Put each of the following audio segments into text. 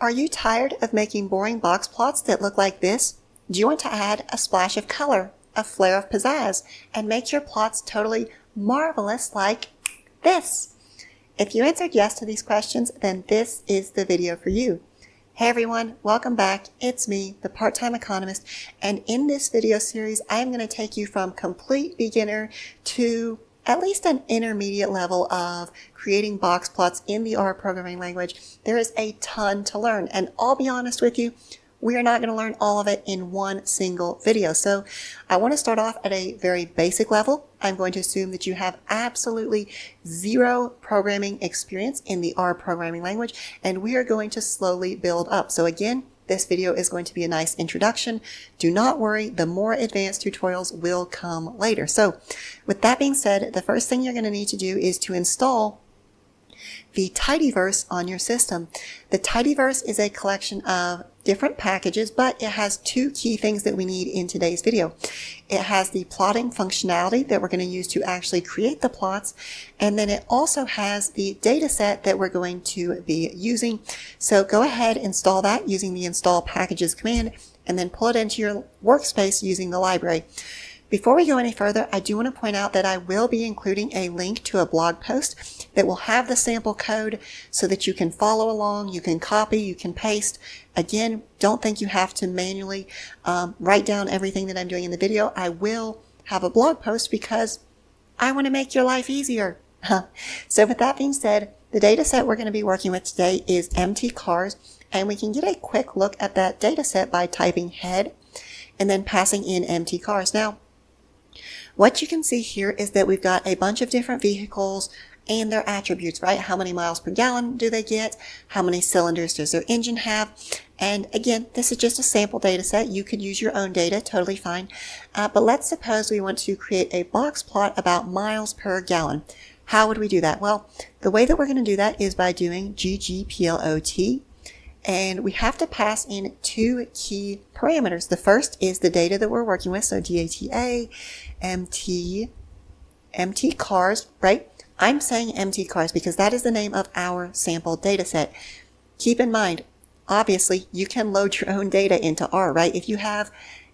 Are you tired of making boring box plots that look like this? Do you want to add a splash of color, a flare of pizzazz, and make your plots totally marvelous like this? If you answered yes to these questions, then this is the video for you. Hey everyone, welcome back. It's me, the part-time economist, and in this video series, I am going to take you from complete beginner to at least an intermediate level of creating box plots in the R programming language. There is a ton to learn, and I'll be honest with you, we are not going to learn all of it in one single video. So I want to start off at a very basic level. I'm going to assume that you have absolutely zero programming experience in the R programming language, and we are going to slowly build up. So again, this video is going to be a nice introduction. Do not worry, the more advanced tutorials will come later. So with that being said, the first thing you're going to need to do is to install the tidyverse on your system. The tidyverse is a collection of different packages, but it has two key things that we need in today's video. It has the plotting functionality that we're going to use to actually create the plots, and then it also has the data set that we're going to be using. So go ahead, install that using the install packages command, and then pull it into your workspace using the library. Before we go any further, I do want to point out that I will be including a link to a blog post that will have the sample code so that you can follow along, you can copy, you can paste. Again, don't think you have to manually write down everything that I'm doing in the video. I will have a blog post because I want to make your life easier. So with that being said, the data set we're going to be working with today is empty cars, and we can get a quick look at that data set by typing head and then passing in empty cars. Now, what you can see here is that we've got a bunch of different vehicles and their attributes, right? How many miles per gallon do they get? How many cylinders does their engine have? And again, this is just a sample data set. You could use your own data, totally fine. But let's suppose we want to create a box plot about miles per gallon. How would we do that? Well, the way that we're going to do that is by doing ggplot. And we have to pass in two key parameters. The first is the data that we're working with, so data empty cars, right? I'm saying empty cars because that is the name of our sample data set. Keep in mind, obviously, you can load your own data into R, right? If you have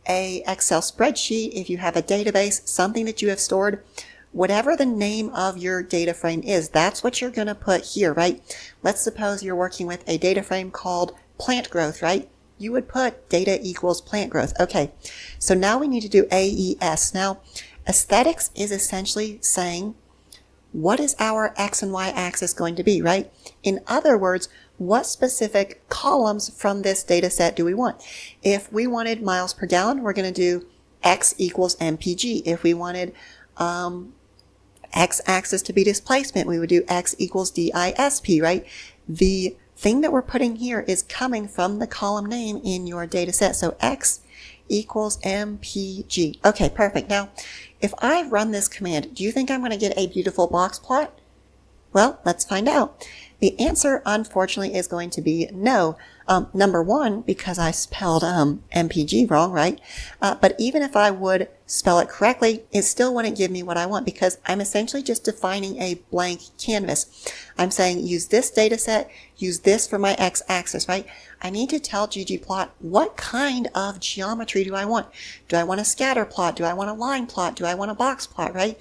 a Excel spreadsheet, if you have a database, something that you have stored, whatever the name of your data frame is, that's what you're going to put here, right? Let's suppose you're working with a data frame called plant growth, right? You would put data equals plant growth. Okay, so now we need to do AES. Now, aesthetics is essentially saying, what is our X and Y axis going to be, right? In other words, what specific columns from this data set do we want? If we wanted miles per gallon, we're going to do X equals MPG. If we wanted X axis to be displacement, we would do X equals DISP, right? The thing that we're putting here is coming from the column name in your data set. So X equals MPG. Okay, perfect. Now, if I run this command, do you think I'm going to get a beautiful box plot? Well, let's find out. The answer, unfortunately, is going to be no. Number one, because I spelled MPG wrong, right? But even if I would spell it correctly, it still wouldn't give me what I want because I'm essentially just defining a blank canvas. I'm saying use this data set, use this for my x-axis, right? I need to tell ggplot what kind of geometry do I want. Do I want a scatter plot? Do I want a line plot? Do I want a box plot, right?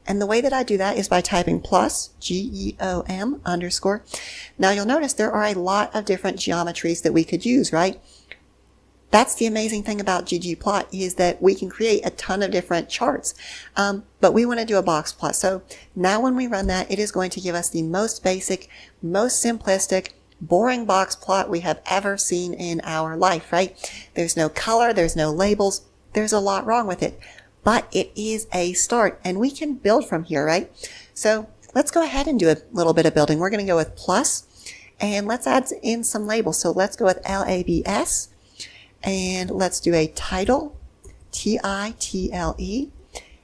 And the way that I do that is by typing plus, GEOM underscore. Now you'll notice there are a lot of different geometries that we could use, right? That's the amazing thing about ggplot is that we can create a ton of different charts. But we want to do a box plot. So now when we run that, it is going to give us the most basic, most simplistic, boring box plot we have ever seen in our life, right? There's no color, there's no labels, there's a lot wrong with it. But it is a start, and we can build from here, right? So let's go ahead and do a little bit of building. We're going to go with plus, and let's add in some labels. So let's go with LABS, and let's do a title, TITLE,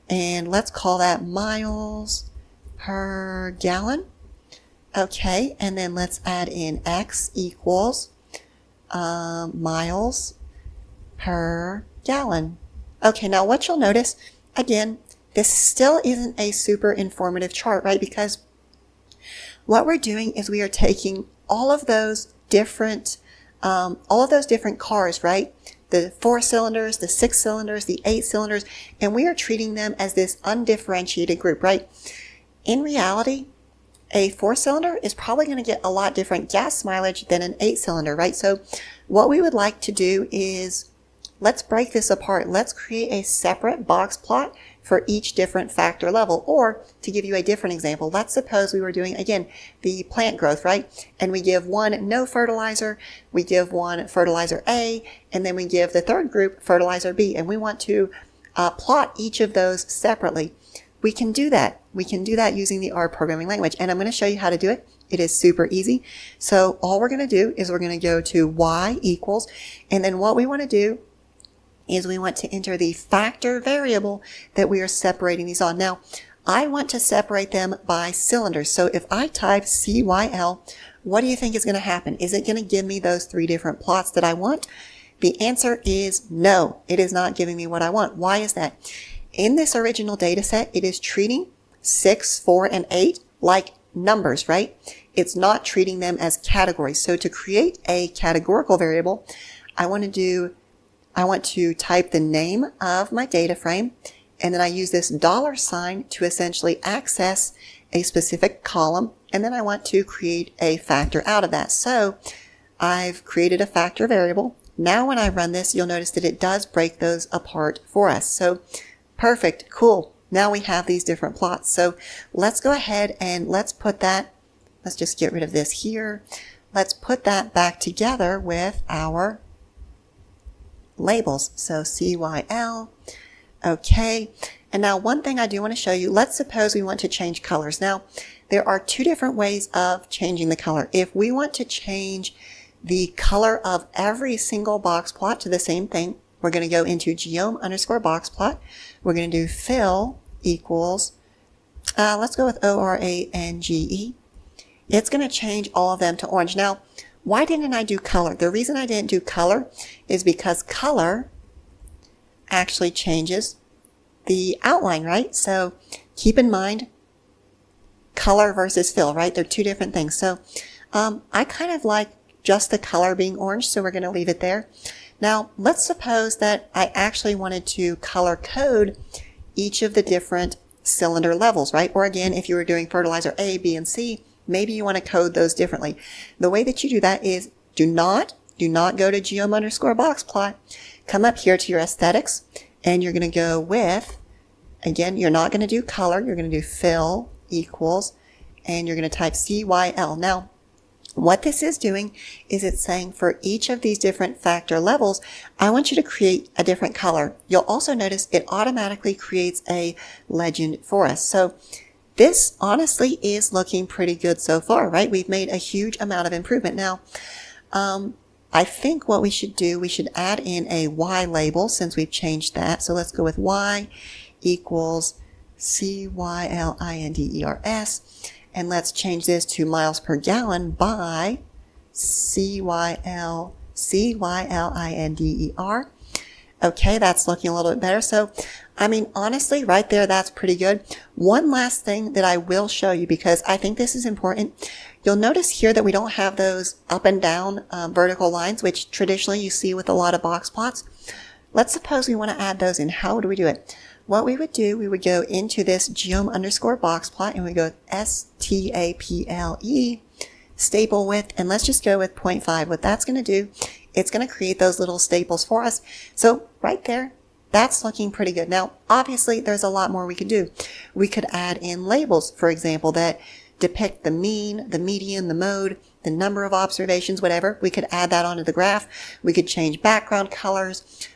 and let's call that miles per gallon. Okay, and then let's add in X equals miles per gallon. Okay, now what you'll notice, again, this still isn't a super informative chart, right? Because what we're doing is we are taking all of those different all of those different cars, right? The 4 cylinders, the 6 cylinders, the 8 cylinders, and we are treating them as this undifferentiated group, right? In reality, a 4-cylinder is probably going to get a lot different gas mileage than an 8-cylinder, right? So what we would like to do is, let's break this apart. Let's create a separate box plot for each different factor level. Or to give you a different example, let's suppose we were doing, again, the plant growth, right? And we give one no fertilizer, we give one fertilizer A, and then we give the third group fertilizer B. And we want to plot each of those separately. We can do that. We can do that using the R programming language. And I'm going to show you how to do it. It is super easy. So all we're going to do is we're going to go to y equals, and then what we want to do is we want to enter the factor variable that we are separating these on. Now, I want to separate them by cylinders. So if I type CYL, what do you think is going to happen? Is it going to give me those 3 different plots that I want? The answer is no. It is not giving me what I want. Why is that? In this original data set, it is treating 6, 4, and 8 like numbers, right? It's not treating them as categories. So to create a categorical variable, I want to type the name of my data frame, and then I use this $sign to essentially access a specific column, and then I want to create a factor out of that. So I've created a factor variable. Now when I run this, you'll notice that it does break those apart for us. So perfect, cool. Now we have these different plots. So let's go ahead and let's just get rid of this here. Let's put that back together with our labels. So CYL, okay. And now one thing I do want to show you, let's suppose we want to change colors. Now, there are 2 different ways of changing the color. If we want to change the color of every single box plot to the same thing, we're going to go into geom_boxplot. We're going to do fill equals, let's go with ORANGE. It's going to change all of them to orange. Now, why didn't I do color? The reason I didn't do color is because color actually changes the outline, right? So keep in mind color versus fill, right? They're 2 different things. So I kind of like just the color being orange, so we're going to leave it there. Now, let's suppose that I actually wanted to color code each of the different cylinder levels, right? Or again, if you were doing fertilizer A, B, and C, maybe you want to code those differently. The way that you do that is do not go to geom_boxplot. Come up here to your aesthetics, and you're going to go with, again, you're not going to do color. You're going to do fill equals, and you're going to type CYL. Now, what this is doing is it's saying for each of these different factor levels, I want you to create a different color. You'll also notice it automatically creates a legend for us. So this honestly is looking pretty good so far, right? We've made a huge amount of improvement. Now, I think what we should do, we should add in a Y label since we've changed that. So let's go with Y equals CYLINDERS. And let's change this to miles per gallon by CYLINDER. Okay, that's looking a little bit better. So, I mean, honestly, right there, that's pretty good. One last thing that I will show you, because I think this is important. You'll notice here that we don't have those up and down vertical lines, which traditionally you see with a lot of box plots. Let's suppose we want to add those in. How would we do it? What we would do, we would go into this geom_boxplot and we go STAPLE, staple width, and let's just go with 0.5. What that's going to do, it's going to create those little staples for us. So right there, that's looking pretty good. Now, obviously, there's a lot more we could do. We could add in labels, for example, that depict the mean, the median, the mode, the number of observations, whatever. We could add that onto the graph. We could change background colors.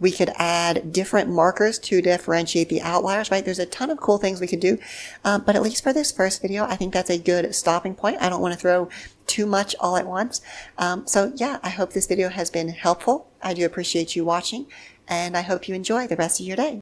We could add different markers to differentiate the outliers, right? There's a ton of cool things we could do. But at least for this first video, I think that's a good stopping point. I don't want to throw too much all at once. So yeah, I hope this video has been helpful. I do appreciate you watching, and I hope you enjoy the rest of your day.